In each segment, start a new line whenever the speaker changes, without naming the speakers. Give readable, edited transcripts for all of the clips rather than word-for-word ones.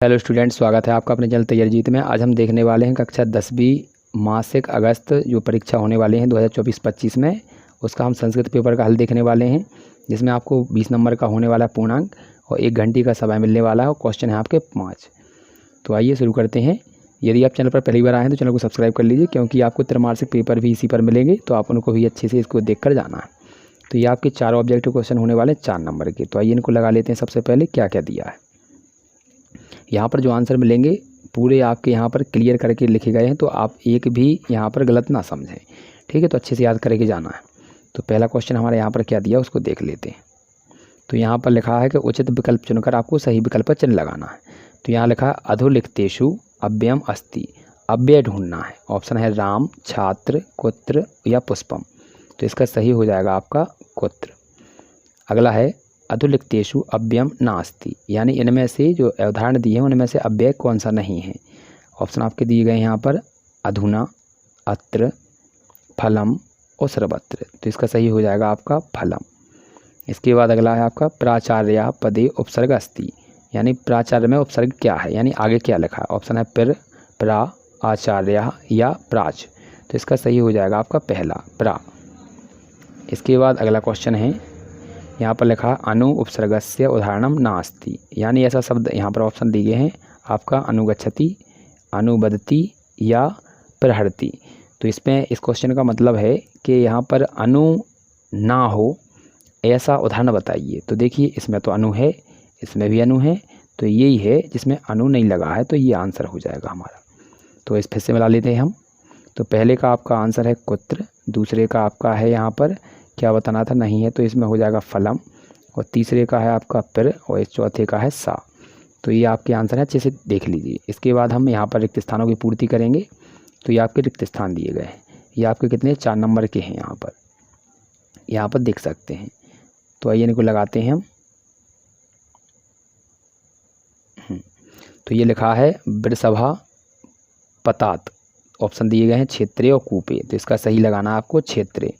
Hello student, स्वागत है आपका अपने चैनल तैयारी जीत में। आज हम देखने वाले हैं कक्षा 10वीं मासिक अगस्त जो परीक्षा होने वाली हैं 2024-25 में, उसका हम संस्कृत पेपर का हल देखने वाले हैं, जिसमें आपको 20 नंबर का होने वाला पूर्णांक और 1 घंटे का समय मिलने वाला है और क्वेश्चन है आपके 5। तो आइए शुरू करते हैं। यदि आप चैनल पर पहली बार आए हैं तो चैनल को सब्सक्राइब कर लीजिए, क्योंकि आपको त्रैमासिक पेपर भी इसी पर मिलेंगे, तो आप उनको भी अच्छे से इसको देख कर जाना है। तो ये आपके 4 ऑब्जेक्टिव क्वेश्चन होने वाले 4 नंबर के। तो आइए इनको लगा लेते हैं। सबसे पहले क्या क्या दिया है यहाँ पर, जो आंसर मिलेंगे पूरे आपके यहाँ पर क्लियर करके लिखे गए हैं, तो आप एक भी यहाँ पर गलत ना समझें, ठीक है। तो अच्छे से याद करके जाना है। तो पहला क्वेश्चन हमारे यहाँ पर क्या दिया उसको देख लेते हैं। तो यहाँ पर लिखा है कि उचित विकल्प चुनकर आपको सही विकल्प पर चिन्ह लगाना है। तो यहाँ लिखा है अधोलिखितेषु अव्ययम अस्ति, अव्यय ढूंढना है। ऑप्शन है राम, छात्र, कुत्र या पुष्पम। तो इसका सही हो जाएगा आपका कुत्र। अगला है अधोलिखितेषु अव्ययम नास्ति, यानी इनमें से जो उदाहरण दिए हैं उनमें से अव्यय कौन सा नहीं है। ऑप्शन आपके दिए गए हैं यहाँ पर अधुना, अत्र, फलम और सर्वत्र। तो इसका सही हो जाएगा आपका फलम। इसके बाद अगला है आपका प्राचार्य पदे उपसर्ग अस्ति, यानी प्राचार्य में उपसर्ग क्या है, यानी आगे क्या लिखा है। ऑप्शन है प्र, प्रा, आचार्य या प्राच। तो इसका सही हो जाएगा आपका पहला प्रा। इसके बाद अगला क्वेश्चन है, यहाँ पर लिखा अनु उपसर्गस्य उदाहरणम नास्ति, यानी ऐसा शब्द यहाँ पर ऑप्शन दिए हैं आपका अनुगच्छति, अनुबदति या प्रहरति। तो इसमें इस क्वेश्चन का मतलब है कि यहाँ पर अनु ना हो ऐसा उदाहरण बताइए। तो देखिए इसमें तो अनु है, इसमें भी अनु है, तो यही है जिसमें अनु नहीं लगा है, तो ये आंसर हो जाएगा हमारा। तो इस फिर से मिला लेते हैं हम। तो पहले का आपका आंसर है कुत्र, दूसरे का आपका है यहाँ पर क्या बताना था, नहीं है, तो इसमें हो जाएगा फलम, और तीसरे का है आपका प्र, और इस चौथे का है सा। तो ये आपके आंसर है, अच्छे से देख लीजिए। इसके बाद हम यहाँ पर रिक्त स्थानों की पूर्ति करेंगे। तो ये आपके रिक्त स्थान दिए गए हैं, ये आपके कितने 4 नंबर के हैं यहाँ पर देख सकते हैं। तो आइए इनको लगाते हैं हम। तो ये लिखा है वृषभा पतात। ऑप्शन दिए गए हैं क्षेत्रे और कूपे। तो इसका सही लगाना है आपको क्षेत्रे।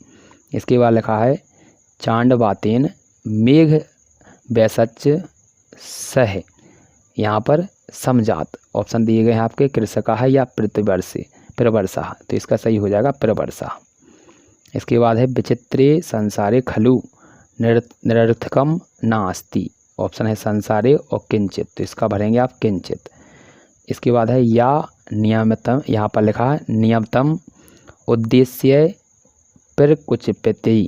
इसके बाद लिखा है चांडवातेन मेघ वैसच सह, यहाँ पर समजात। ऑप्शन दिए गए हैं आपके कृषका है या प्रवर्षा। तो इसका सही हो जाएगा प्रवर्षा। इसके बाद है विचित्रे संसारे खलु निरर्थकम नास्ति। ऑप्शन है संसारे और किंचित। तो इसका भरेंगे आप किंचित। इसके बाद है या नियमितम, यहाँ पर लिखा है नियमितम उद्देश्य पर कुछ प्रत्यय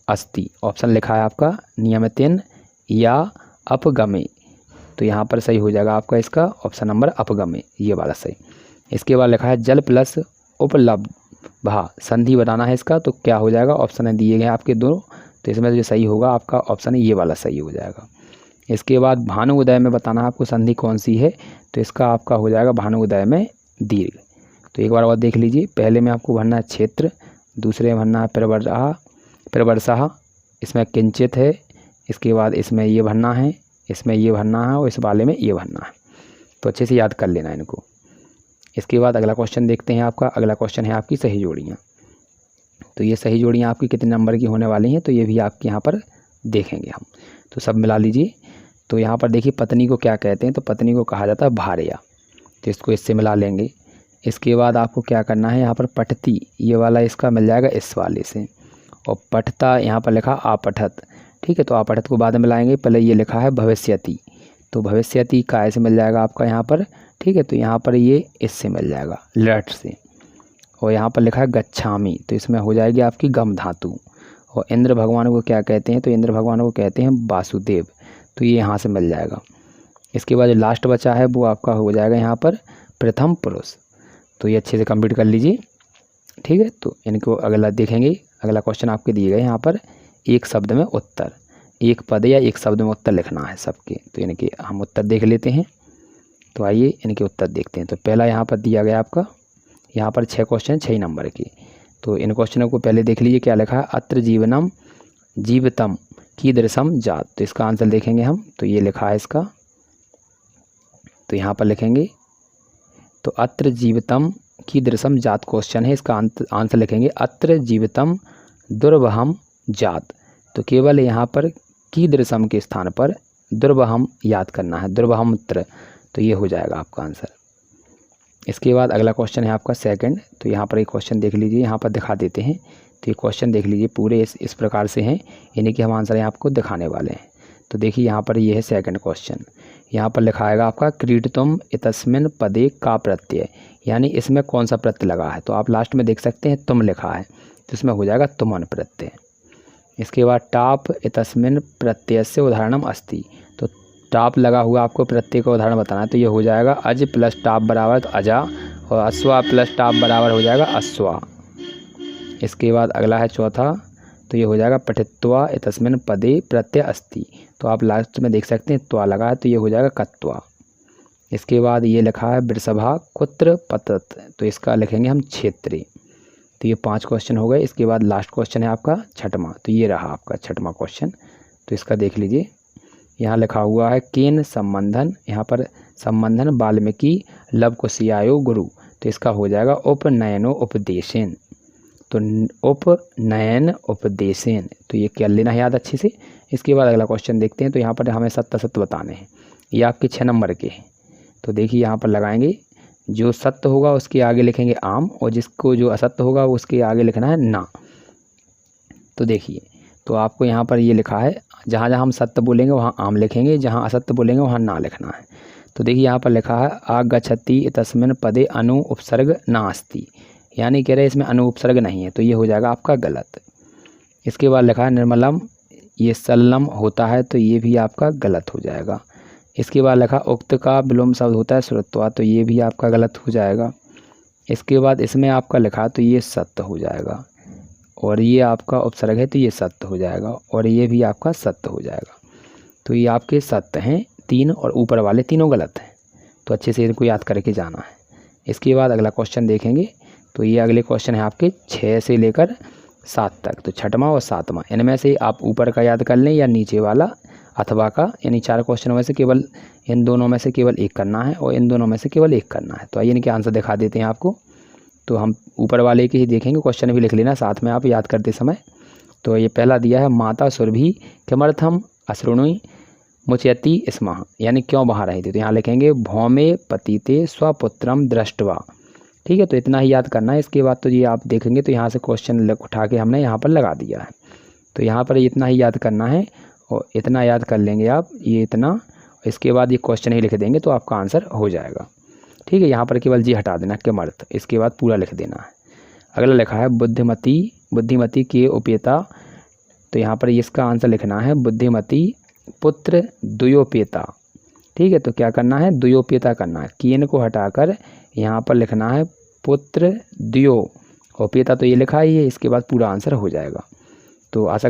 अस्ति। ऑप्शन लिखा है आपका नियमितेन या अपगमे। तो यहाँ पर सही हो जाएगा आपका इसका ऑप्शन नंबर अपगमे, ये वाला सही। इसके बाद लिखा है जल प्लस उपलब्धा, संधि बनाना है इसका। तो क्या हो जाएगा, ऑप्शन है दिए गए आपके 2। तो इसमें जो सही होगा आपका ऑप्शन है ये वाला सही हो जाएगा। इसके बाद भानु उदय में बताना है आपको संधि कौन सी है। तो इसका आपका हो जाएगा भानु उदय में दीर्घ। तो एक बार और देख लीजिए। पहले में आपको भरना है क्षेत्र, दूसरे में भरना है प्रवर्षा, इसमें किंचित है। इसके बाद इसमें ये भरना है, इसमें ये भरना है, और इस वाले में ये भरना है। तो अच्छे से याद कर लेना इनको। इसके बाद अगला क्वेश्चन देखते हैं आपका। अगला क्वेश्चन है आपकी सही जोड़ियाँ। तो ये सही जोड़ियाँ आपकी कितने नंबर की होने वाली हैं, तो ये भी आपके यहाँ पर देखेंगे हम। तो सब मिला लीजिए। तो यहाँ पर देखिए पत्नी को क्या कहते हैं, तो पत्नी को कहा जाता है भार्या। तो इसको इससे मिला लेंगे। इसके बाद आपको क्या करना है, यहाँ पर पठती, ये वाला इसका मिल जाएगा इस वाले से, और पठता यहाँ पर लिखा आपठत, ठीक है। तो आपठत को बाद में मिलाएंगे। पहले ये लिखा है भविष्यति, तो भविष्यति का ऐसे मिल जाएगा आपका यहाँ पर, ठीक है। तो यहाँ पर ये इससे मिल जाएगा लट से। और यहाँ पर लिखा है गच्छामि, तो इसमें हो जाएगी आपकी गम धातु। और इंद्र भगवान को क्या कहते हैं, तो इंद्र भगवान को कहते हैं वासुदेव। तो ये यहाँ से मिल जाएगा। इसके बाद जो लास्ट बचा है वो आपका हो जाएगा यहाँ पर प्रथम पुरुष। तो ये अच्छे से कंप्लीट कर लीजिए, ठीक है। तो इनको अगला देखेंगे। अगला क्वेश्चन आपके दिए गए यहाँ पर एक शब्द में उत्तर, एक पद या एक शब्द में उत्तर लिखना है सबके। तो इनके हम उत्तर देख लेते हैं। तो आइए इनके उत्तर देखते हैं। तो पहला यहाँ पर दिया गया आपका, यहाँ पर 6 क्वेश्चन 6 नंबर के। तो इन क्वेश्चनों को पहले देख लीजिए। क्या लिखा है अत्र जीवनम जीवतम कीदृशम जात। तो इसका आंसर देखेंगे हम। तो ये लिखा है इसका, तो यहाँ पर लिखेंगे। तो अत्र जीवितम कीदृशम जात क्वेश्चन है, इसका आंसर लिखेंगे अत्र जीवितम दुर्वहम जात। तो केवल यहाँ पर कीदृशम के स्थान पर दुर्वहम याद करना है, दुर्वहमत्र। तो ये हो जाएगा आपका आंसर। इसके बाद अगला क्वेश्चन है आपका सेकंड। तो यहाँ पर एक क्वेश्चन देख लीजिए, यहाँ पर दिखा देते हैं। तो ये क्वेश्चन देख लीजिए, पूरे इस प्रकार से हैं, यानी कि हम आंसर यहाँ आपको दिखाने वाले हैं। तो देखिए यहाँ पर ये है सेकंड क्वेश्चन। यहाँ पर लिखा आएगा आपका क्रीडतुम इतस्मिन् पदे का प्रत्यय, यानी इसमें कौन सा प्रत्यय लगा है। तो आप लास्ट में देख सकते हैं तुम लिखा है, तो इसमें हो जाएगा तुमन प्रत्यय। इसके बाद टाप इतस्मिन् प्रत्ययस्य उदाहरणम अस्ति। तो टाप लगा हुआ आपको प्रत्यय का उदाहरण बताना है, तो ये हो जाएगा अज प्लस टाप बराबर अजा, और अश्वा प्लस टाप बराबर हो जाएगा अश्वा। इसके बाद अगला है चौथा। तो ये हो जाएगा पठित्वा इतस्मिन् पदे प्रत्यय अस्ति। तो आप लास्ट में देख सकते हैं त्वा लगा है, तो ये हो जाएगा कत्वा। इसके बाद ये लिखा है वृषभा कुत्र पतत। तो इसका लिखेंगे हम क्षेत्रे। तो ये 5 क्वेश्चन हो गए। इसके बाद लास्ट क्वेश्चन है आपका छठवां। तो ये रहा आपका छठवां क्वेश्चन। तो इसका देख लीजिए, यहाँ लिखा हुआ है केन संबंधन। यहाँ पर संबंधन वाल्मीकि लव कुशियायो गुरु। तो इसका हो जाएगा उपनयनो उपदेशेन। तो उपनयन उपदेशेन, तो ये क्या लेना है याद अच्छे से। इसके बाद अगला क्वेश्चन देखते हैं। तो यहाँ पर हमें सत्य सत्य बताने हैं, ये आपके 6 नंबर के हैं। तो देखिए यहाँ पर लगाएंगे, जो सत्य होगा उसके आगे लिखेंगे आम, और जिसको जो असत्य होगा उसके आगे लिखना है ना। तो देखिए, तो आपको यहाँ पर ये लिखा है, जहाँ जहाँ हम सत्य बोलेंगे वहाँ आम लिखेंगे, जहाँ असत्य बोलेंगे वहाँ ना लिखना है। तो देखिए यहाँ पर लिखा है आगच्छति तस्मिन् पदे अनु उपसर्ग नास्ति, यानी कह रहे इसमें अनु उपसर्ग नहीं है, तो ये हो जाएगा आपका गलत। इसके बाद लिखा है निर्मलम, ये सल्लम होता है, तो ये भी आपका गलत हो जाएगा। इसके बाद लिखा उक्त का विलोम शब्द होता है श्रुत्वा, तो ये भी आपका गलत हो जाएगा। इसके बाद इसमें आपका लिखा, तो ये सत्य हो जाएगा, और ये आपका उपसर्ग है, तो ये सत्य हो जाएगा, और ये भी आपका सत्य हो जाएगा। तो ये आपके सत्य हैं 3, और ऊपर वाले तीनों गलत हैं। तो अच्छे से इनको याद करके जाना है। इसके बाद अगला क्वेश्चन देखेंगे। तो ये अगले क्वेश्चन है आपके 6 से लेकर 7 तक। तो छठवां और सातवां, इनमें से आप ऊपर का याद कर लें या नीचे वाला अथवा का, यानी 4 क्वेश्चन में से केवल इन दोनों में से केवल एक करना है, और इन दोनों में से केवल एक करना है। तो आइए इनके आंसर दिखा देते हैं आपको। तो हम ऊपर वाले के ही देखेंगे, क्वेश्चन भी लिख लेना साथ में आप याद करते समय। तो ये पहला दिया है माता सुरभि किमर्थम अश्रुणुई मुचयति स्मः, यानी क्यों बहा रही थी। तो यहाँ लिखेंगे भौमे पतिते स्वपुत्रम दृष्टवा। ठीक है, तो इतना ही याद करना है। इसके बाद तो ये आप देखेंगे, तो यहाँ से क्वेश्चन उठा के हमने यहाँ पर लगा दिया है। तो यहाँ पर इतना ही याद करना है, और इतना याद कर लेंगे आप, ये इतना। इसके बाद ये क्वेश्चन ही लिख देंगे, तो आपका आंसर हो जाएगा। ठीक है, यहाँ पर केवल जी हटा देना किमर्थ, इसके बाद पूरा लिख देना है। अगला लिखा है बुद्धिमती के उपेता। तो यहाँ पर इसका आंसर लिखना है बुद्धिमती पुत्र द्वयोपेता। ठीक है, तो क्या करना है, द्वयोपेता करना है। केन को हटाकर यहाँ पर लिखना है पुत्र द्वयोपेता। तो ये लिखा ही है, इसके बाद पूरा आंसर हो जाएगा। तो आशा